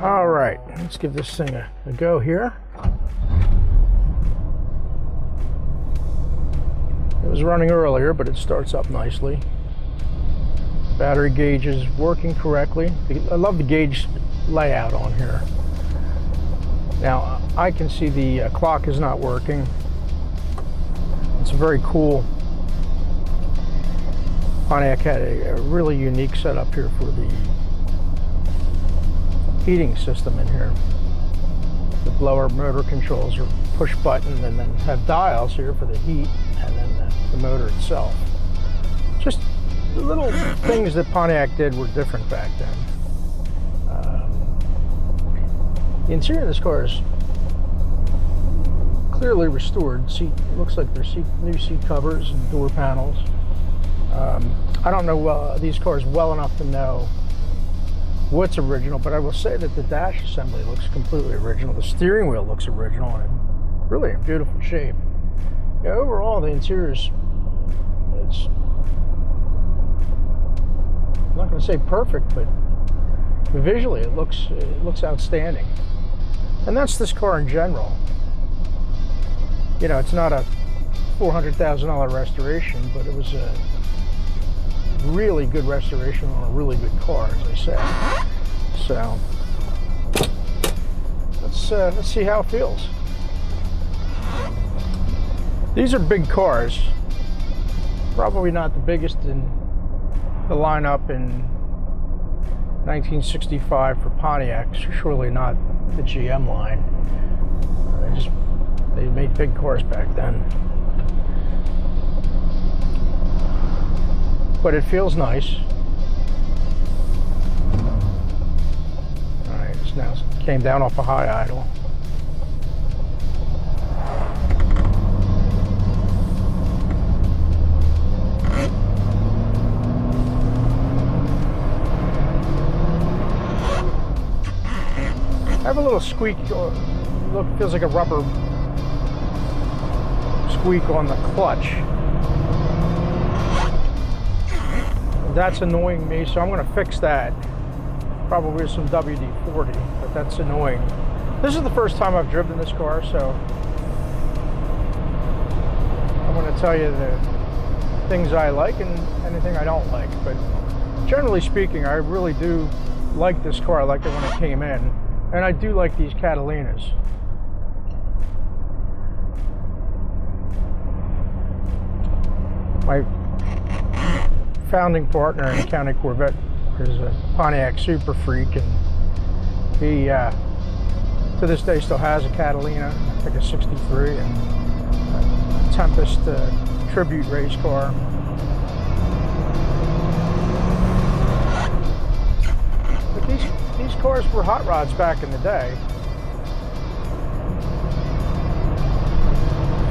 All right, let's give this thing a go here. It was running earlier, but it starts up nicely. Battery gauge is working correctly. I love the gauge layout on here. Now, I can see the clock is not working. It's very cool. Pontiac had a really unique setup here for the heating system in here. The blower motor controls are push button and then have dials here for the heat and then the motor itself. Just the little things that Pontiac did were different back then. The interior of this car is clearly restored. Looks like there's new seat covers and door panels. I don't know these cars well enough to know what's original, but I will say that the dash assembly looks completely original. The steering wheel looks original and really in beautiful shape. Yeah, overall, the interior is, I'm not going to say perfect, but visually it looks outstanding. And that's this car in general. You know, it's not a $400,000 restoration, but it was a really good restoration on a really good car, as I said. So let's see how it feels. These are big cars. Probably not the biggest in the lineup in 1965 for Pontiac. Surely not the GM line. They made big cars back then. But it feels nice. All right, it's now came down off a high idle. I have a little squeak. Look, feels like a rubber squeak on the clutch. That's annoying me, so I'm going to fix that. Probably with some WD-40, but that's annoying. This is the first time I've driven this car, so I'm going to tell you the things I like and anything I don't like. But generally speaking, I really do like this car. I liked it when it came in, and I do like these Catalinas. My founding partner in County Corvette is a Pontiac super freak, and he to this day still has a Catalina, I think a 63, and a Tempest tribute race car. But these cars were hot rods back in the day.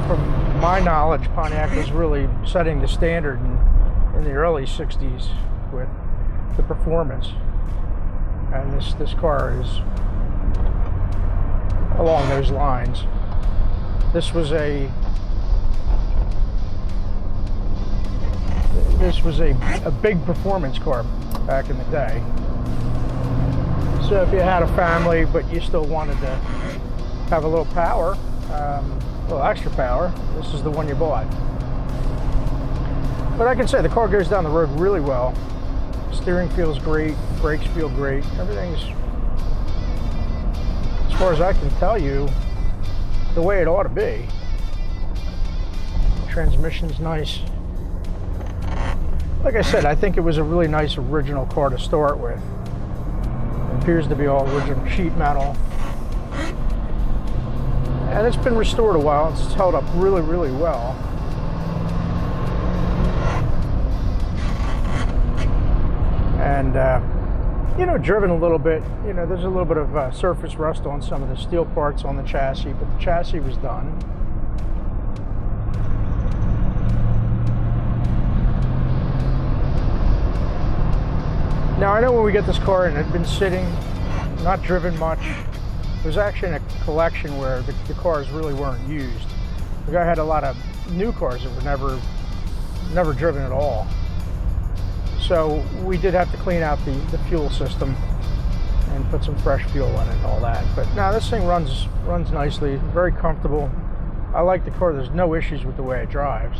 From my knowledge, Pontiac was really setting the standard in the early 60s with the performance, and this car is along those lines. This was a big performance car back in the day. So if you had a family but you still wanted to have a little power, a little extra power, this is the one you bought. But I can say the car goes down the road really well. Steering feels great, brakes feel great. Everything's, as far as I can tell you, the way it ought to be. Transmission's nice. Like I said, I think it was a really nice original car to start with. It appears to be all original sheet metal. And it's been restored a while. It's held up really, really well. And, you know, driven a little bit. You know, there's a little bit of surface rust on some of the steel parts on the chassis, but the chassis was done. Now, I know when we get this car and it had been sitting, not driven much. It was actually in a collection where the cars really weren't used. The guy had a lot of new cars that were never driven at all. So we did have to clean out the fuel system and put some fresh fuel in it and all that. But now this thing runs nicely, very comfortable. I like the car. There's no issues with the way it drives.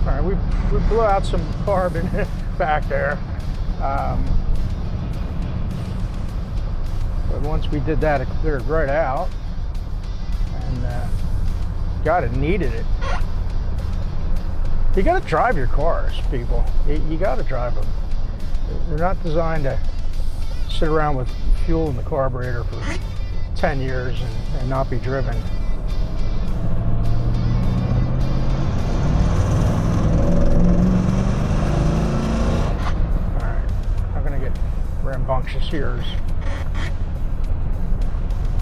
All right, we blew out some carbon back there. But once we did that, it cleared right out. And God, it needed it. You got to drive your cars, people. You got to drive them. They're not designed to sit around with fuel in the carburetor for 10 years and not be driven. All right, I'm gonna get rambunctious here.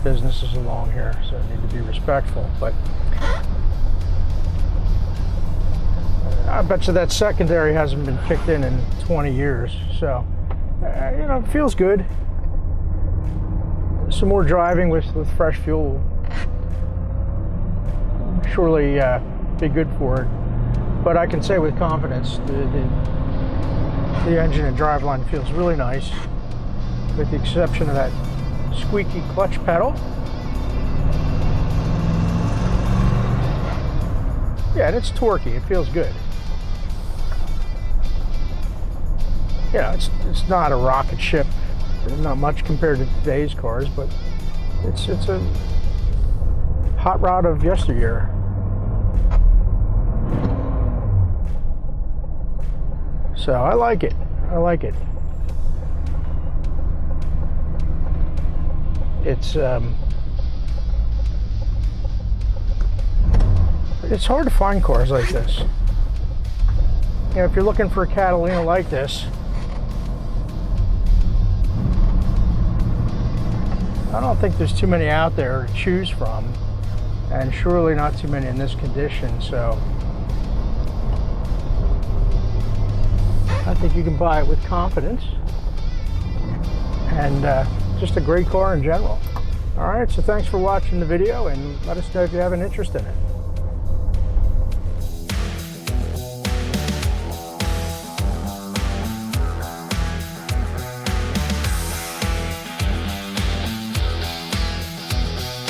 Business is along here, so I need to be respectful. But I bet you that secondary hasn't been kicked in 20 years, so you know, it feels good. Some more driving with fresh fuel will surely be good for it. But I can say with confidence, the engine and driveline feels really nice, with the exception of that squeaky clutch pedal. Yeah, and it's torquey. It feels good. Yeah, it's not a rocket ship, not much compared to today's cars, but it's a hot rod of yesteryear. So I like it. I like it. It's hard to find cars like this. You know, if you're looking for a Catalina like this, I don't think there's too many out there to choose from, and surely not too many in this condition. So I think you can buy it with confidence, and just a great car in general. All right, so thanks for watching the video, and let us know if you have an interest in it.